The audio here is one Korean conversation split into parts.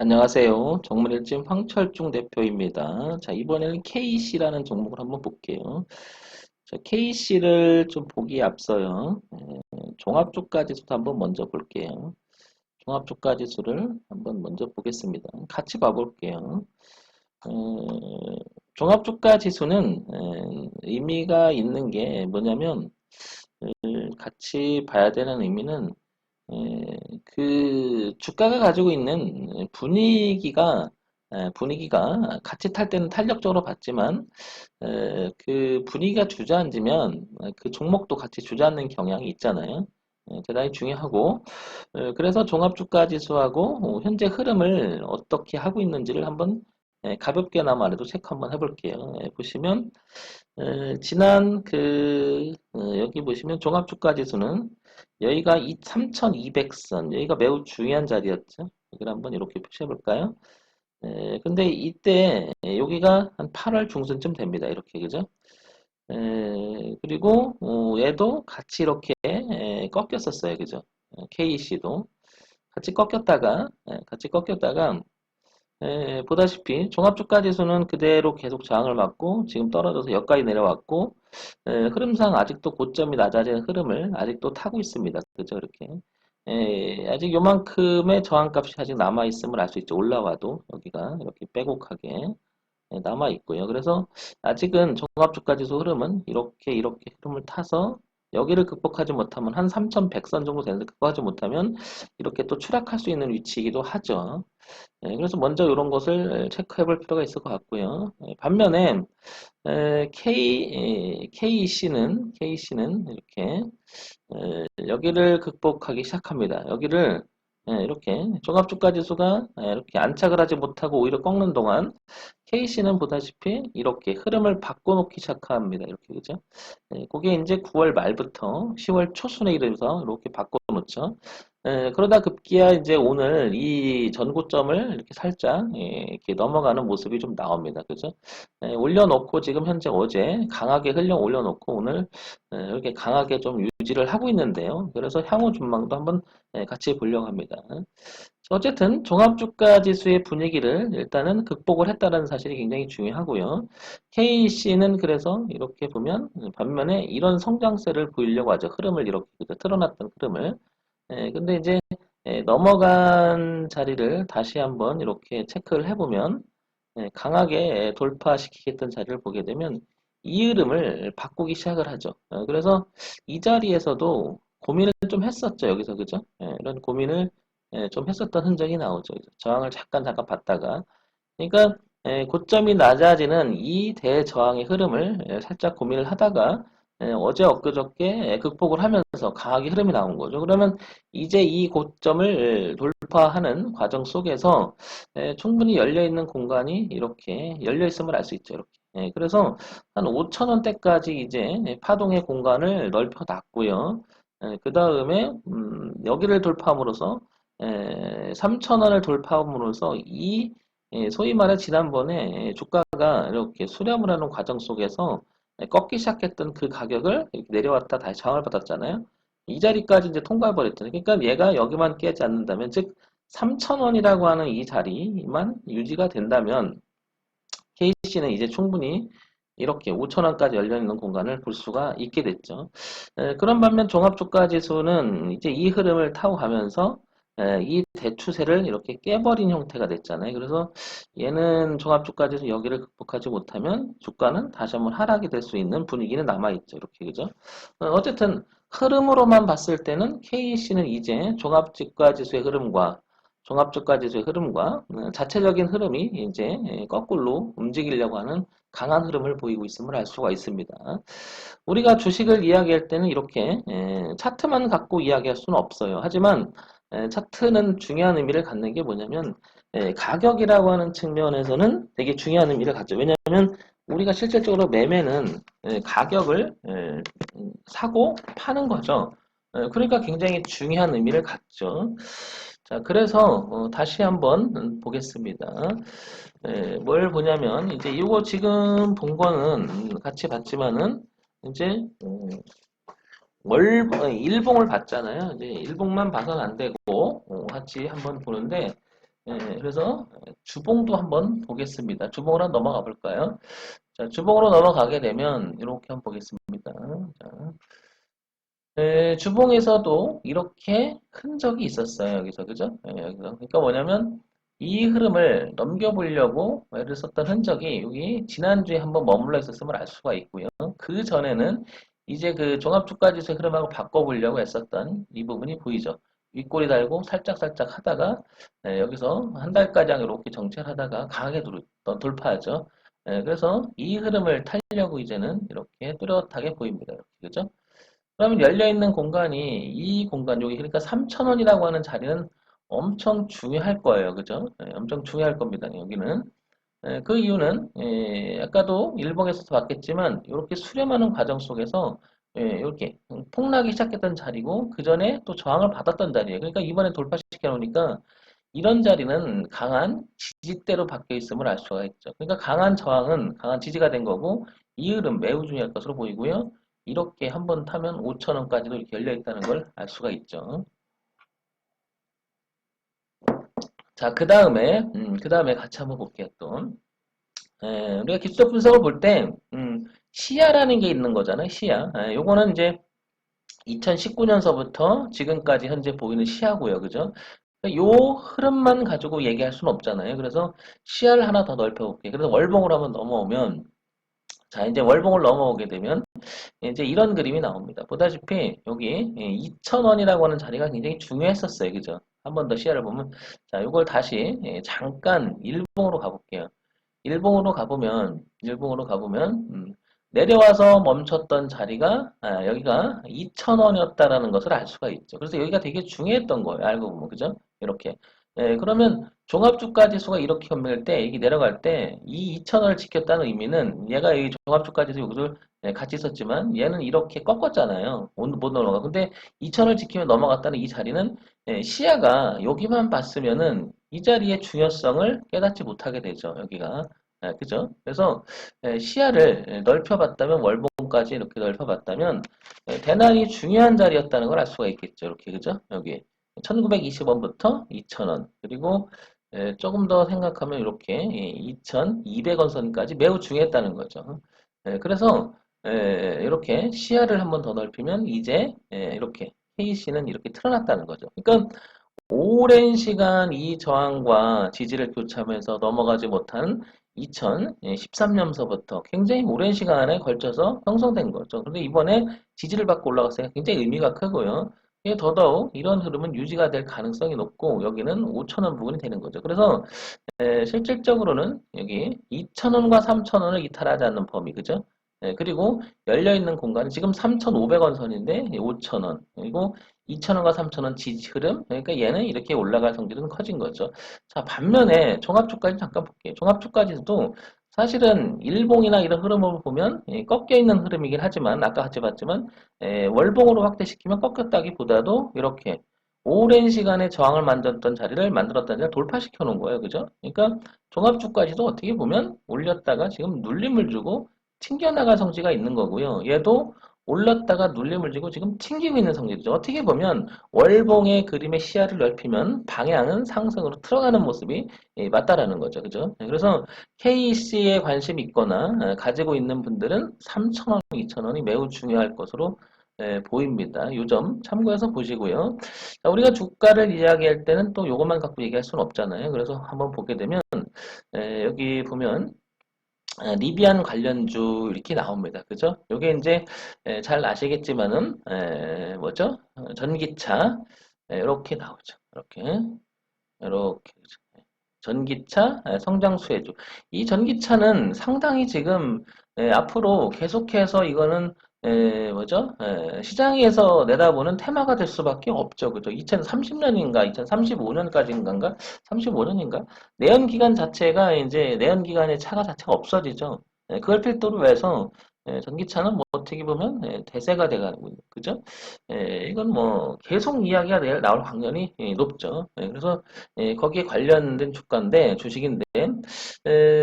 안녕하세요. 정문일진 황철중 대표입니다. 자, 이번에는 KC라는 종목을 한번 볼게요. 자, KC를 좀 보기에 앞서요. 종합주가지수도 한번 먼저 볼게요. 종합주가지수를 한번 먼저 보겠습니다. 같이 봐볼게요. 어, 종합주가지수는 의미가 있는 게 뭐냐면 같이 봐야 되는 의미는 그 주가가 가지고 있는 분위기가 같이 탈 때는 탄력적으로 봤지만 그 분위기가 주저앉으면 그 종목도 같이 주저앉는 경향이 있잖아요. 대단히 중요하고 그래서 종합주가 지수하고 현재 흐름을 어떻게 하고 있는지를 한번 가볍게나마 도 체크 한번 해볼게요. 보시면 지난 여기 보시면 종합주가지수는 여기가 3200선 여기가 매우 중요한 자리였죠. 여기를 한번 이렇게 표시해 볼까요? 근데 이때 여기가 한 8월 중순쯤 됩니다. 이렇게 그죠? 그리고 얘도 같이 이렇게 꺾였었어요. 그죠? KC도 같이 꺾였다가 보다시피 종합주가지수는 그대로 계속 저항을 받고 지금 떨어져서 여기까지 내려왔고 흐름상 아직도 고점이 낮아지는 흐름을 아직도 타고 있습니다. 그죠? 이렇게 아직 요만큼의 저항값이 아직 남아 있음을 알 수 있죠. 올라와도 여기가 이렇게 빼곡하게 남아 있고요. 그래서 아직은 종합주가지수 흐름은 이렇게 흐름을 타서 여기를 극복하지 못하면 한 3100선 정도 되는데 극복하지 못하면 이렇게 또 추락할 수 있는 위치이기도 하죠. 그래서 먼저 이런 것을 체크해 볼 필요가 있을 것 같고요. 반면에 KC는 이렇게 여기를 극복하기 시작합니다. 여기를 이렇게 종합주가지수가 이렇게 안착을 하지 못하고 오히려 꺾는 동안 KC는 보다시피 이렇게 흐름을 바꿔놓기 시작합니다. 이렇게 그죠? 그게 이제 9월 말부터 10월 초순에 이르면서 이렇게 바꿔놓죠. 그러다 급기야 이제 오늘 이 전고점을 이렇게 살짝 이렇게 넘어가는 모습이 좀 나옵니다. 그죠? 올려놓고 지금 현재 어제 강하게 흘려 올려놓고 오늘 이렇게 강하게 좀 유지를 하고 있는데요. 그래서 향후 전망도 한번 같이 보려고 합니다. 어쨌든 종합주가 지수의 분위기를 일단은 극복을 했다는 사실이 굉장히 중요하고요. KC는 그래서 이렇게 보면 반면에 이런 성장세를 보이려고 하죠. 흐름을 이렇게 틀어놨던 흐름을. 근데 이제 넘어간 자리를 다시 한번 이렇게 체크를 해보면 강하게 돌파시키겠다는 자리를 보게 되면 이 흐름을 바꾸기 시작을 하죠. 그래서 이 자리에서도 고민을 좀 했었죠. 여기서 그죠? 이런 고민을 좀 했었던 흔적이 나오죠. 저항을 잠깐 봤다가 그러니까 고점이 낮아지는 이 대저항의 흐름을 살짝 고민을 하다가 어제 엊그저께 극복을 하면서 강하게 흐름이 나온 거죠. 그러면 이제 이 고점을 돌파하는 과정 속에서 충분히 열려있는 공간이 이렇게 열려있음을 알 수 있죠. 이렇게. 그래서 한 5천원대까지 이제 파동의 공간을 넓혀놨고요. 그 다음에 여기를 돌파함으로써 3천원을 돌파함으로써 이 소위 말해 지난번에 주가가 이렇게 수렴을 하는 과정 속에서 꺾기 시작했던 그 가격을 이렇게 내려왔다 다시 저항을 받았잖아요. 이 자리까지 이제 통과해 버렸잖아요. 그러니까 얘가 여기만 깨지 않는다면 즉 3,000원이라고 하는 이 자리만 유지가 된다면 KC는 이제 충분히 이렇게 5,000원까지 열려있는 공간을 볼 수가 있게 됐죠. 그런 반면 종합주가지수는 이제 이 흐름을 타고 가면서 이 대추세를 이렇게 깨버린 형태가 됐잖아요. 그래서 얘는 종합주가지수 여기를 극복하지 못하면 주가는 다시 한번 하락이 될 수 있는 분위기는 남아있죠. 이렇게 그죠? 어쨌든 흐름으로만 봤을 때는 KC는 이제 종합주가지수의 흐름과 종합주가지수의 흐름과 자체적인 흐름이 이제 거꾸로 움직이려고 하는 강한 흐름을 보이고 있음을 알 수가 있습니다. 우리가 주식을 이야기할 때는 이렇게 차트만 갖고 이야기할 수는 없어요. 하지만 차트는 중요한 의미를 갖는 게 뭐냐면 가격이라고 하는 측면에서는 되게 중요한 의미를 갖죠. 왜냐하면 우리가 실질적으로 매매는 가격을 사고 파는 거죠. 그러니까 굉장히 중요한 의미를 갖죠. 자, 그래서 다시 한번 보겠습니다. 뭘 보냐면 이제 이거 지금 본 거는 같이 봤지만은 이제 일봉을 봤잖아요. 이제 일봉만 봐서는 안 되고 같이 한번 보는데 그래서 주봉도 한번 보겠습니다. 주봉으로 한번 넘어가 볼까요? 자, 주봉으로 넘어가게 되면 이렇게 한번 보겠습니다. 자, 주봉에서도 이렇게 흔적이 있었어요. 여기서 그죠? 여기서. 그러니까 뭐냐면 이 흐름을 넘겨보려고 애를 썼던 흔적이 여기 지난주에 한번 머물러 있었음을 알 수가 있고요. 그 전에는 이제 그 종합주가지수 흐름하고 바꿔보려고 했었던 이 부분이 보이죠. 윗꼬리 달고 살짝살짝 하다가 여기서 한 달까지 이렇게 정체하다가 강하게 돌파하죠. 그래서 이 흐름을 타려고 이제는 이렇게 뚜렷하게 보입니다. 이렇게, 그죠? 그러면 열려있는 공간이 이 공간, 여기 그러니까 3,000원이라고 하는 자리는 엄청 중요할 거예요. 그죠? 엄청 중요할 겁니다. 여기는. 그 이유는 아까도 일봉에서도 봤겠지만 이렇게 수렴하는 과정 속에서 이렇게 폭락이 시작했던 자리고 그 전에 또 저항을 받았던 자리예요. 그러니까 이번에 돌파시켜 놓으니까 이런 자리는 강한 지지대로 바뀌어 있음을 알 수가 있죠. 그러니까 강한 저항은 강한 지지가 된 거고 이 흐름 매우 중요할 것으로 보이고요. 이렇게 한번 타면 5,000원까지도 이렇게 열려 있다는 걸 알 수가 있죠. 자, 그 다음에 같이 한번 볼게요, 또. 우리가 기술적 분석을 볼 때, 시야라는 게 있는 거잖아요, 시야. 요거는 이제 2019년서부터 지금까지 현재 보이는 시야고요, 그죠? 요 흐름만 가지고 얘기할 수는 없잖아요. 그래서 시야를 하나 더 넓혀볼게요. 그래서 월봉으로 한번 넘어오면, 자, 이제 월봉을 넘어오게 되면, 이제 이런 그림이 나옵니다. 보다시피 여기 2,000원이라고 하는 자리가 굉장히 중요했었어요. 그죠? 한 번 더 시야를 보면 자, 이걸 다시 잠깐 일봉으로 가볼게요. 일봉으로 가보면 내려와서 멈췄던 자리가 여기가 2,000원이었다라는 것을 알 수가 있죠. 그래서 여기가 되게 중요했던 거예요. 알고 보면 그죠? 이렇게. 그러면 종합주가지수가 이렇게 현명할 때 이게 내려갈 때 이 2,000원을 지켰다는 의미는 얘가 이 종합주가지수 여기를 같이 있었지만 얘는 이렇게 꺾었잖아요. 못 넘어가. 근데 2,000원을 지키면 넘어갔다는 이 자리는 시야가 여기만 봤으면은 이 자리의 중요성을 깨닫지 못하게 되죠. 여기가. 그죠? 그래서 시야를 넓혀봤다면 월봉까지 이렇게 넓혀봤다면 대단히 중요한 자리였다는 걸 알 수가 있겠죠. 이렇게 그죠? 여기 1920원부터 2,000원 그리고 조금 더 생각하면 이렇게 2,200원 선까지 매우 중요했다는 거죠. 그래서 이렇게 시야를 한번 더 넓히면 이제 이렇게 K씨는 이렇게 틀어놨다는 거죠. 그러니까 오랜 시간 이 저항과 지지를 교차하면서 넘어가지 못한 2013년서부터 굉장히 오랜 시간에 걸쳐서 형성된 거죠. 근데 이번에 지지를 받고 올라갔으니까 굉장히 의미가 크고요. 이게 더더욱 이런 흐름은 유지가 될 가능성이 높고 여기는 5,000원 부분이 되는 거죠. 그래서 실질적으로는 여기 2,000원과 3,000원을 이탈하지 않는 범위, 그죠? 그리고 열려있는 공간은 지금 3,500원 선인데 5,000원, 그리고 2,000원과 3,000원 지지 흐름, 그러니까 얘는 이렇게 올라갈 성질은 커진 거죠. 자, 반면에 종합주까지 잠깐 볼게요. 종합주까지도 사실은 일봉이나 이런 흐름을 보면 꺾여 있는 흐름이긴 하지만 아까 같이 봤지만 월봉으로 확대시키면 꺾였다기보다도 이렇게 오랜 시간의 저항을 만들었던 자리를 만들었던 자리를 돌파시켜 놓은 거예요. 그죠? 그러니까 종합주까지도 어떻게 보면 올렸다가 지금 눌림을 주고 튕겨나갈 성질가 있는 거고요. 얘도 올랐다가 눌림을 주고 지금 튕기고 있는 성질이죠. 어떻게 보면 월봉의 그림의 시야를 넓히면 방향은 상승으로 들어가는 모습이 맞다라는 거죠. 그죠? 그래서 KC에 관심이 있거나 가지고 있는 분들은 3,000원, 2,000원이 매우 중요할 것으로 보입니다. 요 점 참고해서 보시고요. 자, 우리가 주가를 이야기할 때는 또 요것만 갖고 얘기할 수는 없잖아요. 그래서 한번 보게 되면 여기 보면 리비안 관련주 이렇게 나옵니다. 그죠? 요게 이제 잘 아시겠지만은 뭐죠? 전기차 이렇게 나오죠. 이렇게 전기차 성장 수혜주. 이 전기차는 상당히 지금 앞으로 계속해서 이거는 뭐죠? 시장에서 내다보는 테마가 될 수밖에 없죠. 그죠? 2030년인가 2035년까지인가 35년인가 내연기관 자체가 이제 내연기관의 차가 자체가 없어지죠. 그걸 필두로 해서 전기차는 뭐 어떻게 보면 대세가 돼가고 있는 그죠? 이건 뭐 계속 이야기가 나올 확률이 높죠. 그래서 거기에 관련된 주가인데 주식인데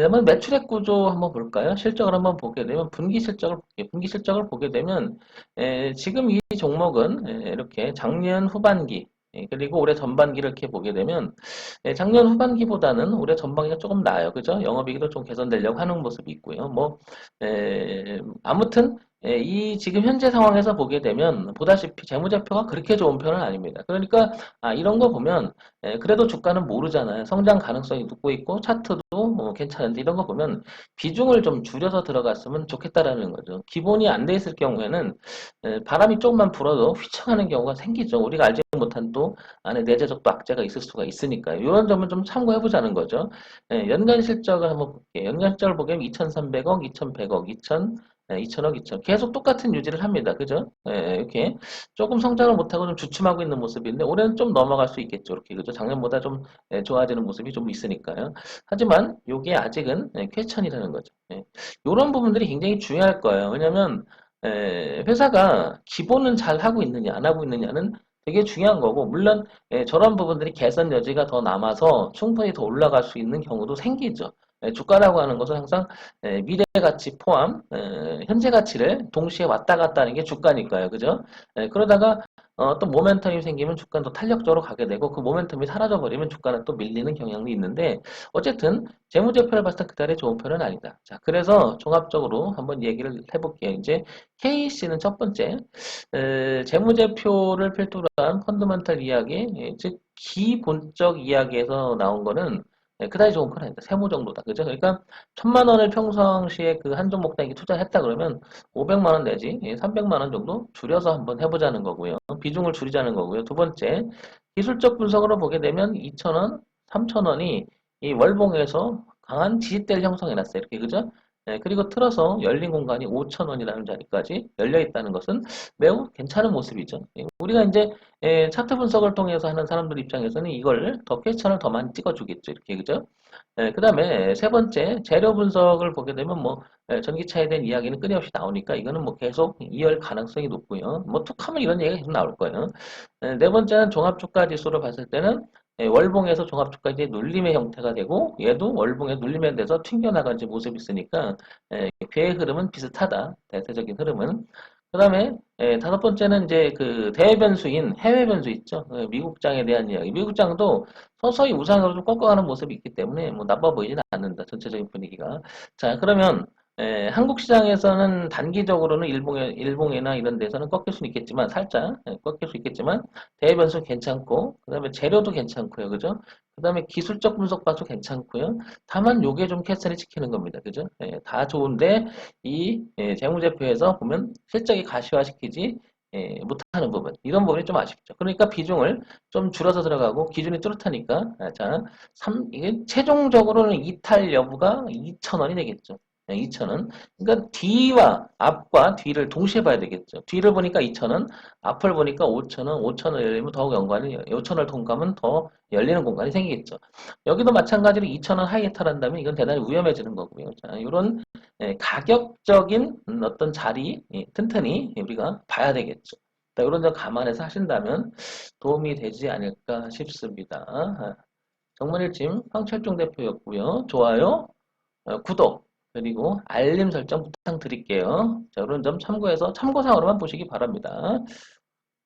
한번 매출액 구조 한번 볼까요? 실적을 한번 보게 되면 분기 실적을 볼게요. 분기 실적을 보게 되면 지금 이 종목은 이렇게 작년 후반기 그리고 올해 전반기를 이렇게 보게 되면 작년 후반기보다는 올해 전반기가 조금 나아요. 그죠? 영업이익도 좀 개선되려고 하는 모습이 있고요. 뭐 아무튼 이 지금 현재 상황에서 보게 되면 보다시피 재무제표가 그렇게 좋은 편은 아닙니다. 그러니까 이런 거 보면 그래도 주가는 모르잖아요. 성장 가능성이 높고 있고 차트도 괜찮은데 이런 거 보면 비중을 좀 줄여서 들어갔으면 좋겠다라는 거죠. 기본이 안 돼 있을 경우에는 바람이 조금만 불어도 휘청하는 경우가 생기죠. 우리가 알지 못한 또 안에 내재적 또 악재가 있을 수가 있으니까요. 이런 점은 좀 참고해 보자는 거죠. 연간 실적을 한번 볼게요. 연간 실적을 보게 되면 2,300억, 2,100억, 2,000, 2천억, 2천 계속 똑같은 유지를 합니다. 그죠? 이렇게 조금 성장을 못하고 좀 주춤하고 있는 모습인데 올해는 좀 넘어갈 수 있겠죠. 이렇게 그죠? 작년보다 좀 좋아지는 모습이 좀 있으니까요. 하지만 이게 아직은 퀘스천이라는 거죠. 이런 부분들이 굉장히 중요할 거예요. 왜냐하면 회사가 기본은 잘 하고 있느냐 안 하고 있느냐는 되게 중요한 거고 물론 저런 부분들이 개선 여지가 더 남아서 충분히 더 올라갈 수 있는 경우도 생기죠. 주가라고 하는 것은 항상 미래 가치 포함 현재 가치를 동시에 왔다 갔다 하는 게 주가니까요. 그죠? 그러다가 또 모멘텀이 생기면 주가는 또 탄력적으로 가게 되고 그 모멘텀이 사라져 버리면 주가는 또 밀리는 경향도 있는데 어쨌든 재무제표를 봤을 때 그달에 좋은 편은 아니다. 자, 그래서 종합적으로 한번 얘기를 해볼게요. 이제 KC는 첫 번째 재무제표를 필두로 한 펀더멘털 이야기, 즉 기본적 이야기에서 나온 거는 그다지 좋은 건 아니다. 세모 정도다. 그죠? 그러니까 1,000만 원을 평상시에 그 한 종목당에 투자했다 그러면 500만 원 내지 300만 원 정도 줄여서 한번 해보자는 거고요. 비중을 줄이자는 거고요. 두 번째, 기술적 분석으로 보게 되면 2,000원, 3,000원이 이 월봉에서 강한 지지대를 형성해놨어요. 이렇게 그죠? 그리고 틀어서 열린 공간이 5,000원이라는 자리까지 열려 있다는 것은 매우 괜찮은 모습이죠. 우리가 이제 차트 분석을 통해서 하는 사람들 입장에서는 이걸 더 퀘스천을 더 많이 찍어주겠죠. 이렇게 그죠? 그 다음에 세 번째 재료 분석을 보게 되면 뭐 전기차에 대한 이야기는 끊임없이 나오니까 이거는 뭐 계속 이어질 가능성이 높고요. 뭐 툭하면 이런 얘기가 계속 나올 거예요. 네 번째는 종합주가 지수를 봤을 때는 월봉에서 종합주가 이제 눌림의 형태가 되고 얘도 월봉에 눌림에 대해서 튕겨나간 이제 모습이 있으니까 배의 흐름은 비슷하다. 대체적인 흐름은. 그 다음에 다섯 번째는 이제 그 대변수인 해외 변수 있죠. 미국장에 대한 이야기. 미국장도 서서히 우상으로 좀 꺾어가는 모습이 있기 때문에 뭐 나빠 보이지는 않는다. 전체적인 분위기가. 자, 그러면 한국 시장에서는 단기적으로는 일봉이나 이런 데서는 꺾일 수는 있겠지만 살짝 꺾일 수 있겠지만 대변수 괜찮고 그다음에 재료도 괜찮고요. 그죠? 그다음에 기술적 분석 봐도 괜찮고요. 다만 요게 좀 캐스를 지키는 겁니다. 그죠? 다 좋은데 이 재무제표에서 보면 실적이 가시화시키지 못하는 부분 이런 부분이 좀 아쉽죠. 그러니까 비중을 좀 줄여서 들어가고 기준이 뚜렷하니까 자, 이게 최종적으로는 이탈 여부가 2,000원이 되겠죠. 2,000원. 그러니까 뒤와 앞과 뒤를 동시에 봐야 되겠죠. 뒤를 보니까 2,000원, 앞을 보니까 5,000원, 5,000원 열리면 더 연관이 5,000원을 통과하면 더 열리는 공간이 생기겠죠. 여기도 마찬가지로 2,000원 하이에 탈한다면 이건 대단히 위험해지는 거고요. 자, 이런 가격적인 어떤 자리 튼튼히 우리가 봐야 되겠죠. 이런 점 감안해서 하신다면 도움이 되지 않을까 싶습니다. 정문일침 황철중 대표였고요. 좋아요, 구독, 그리고 알림 설정 부탁드릴게요. 자, 이런 점 참고해서 참고사항으로만 보시기 바랍니다.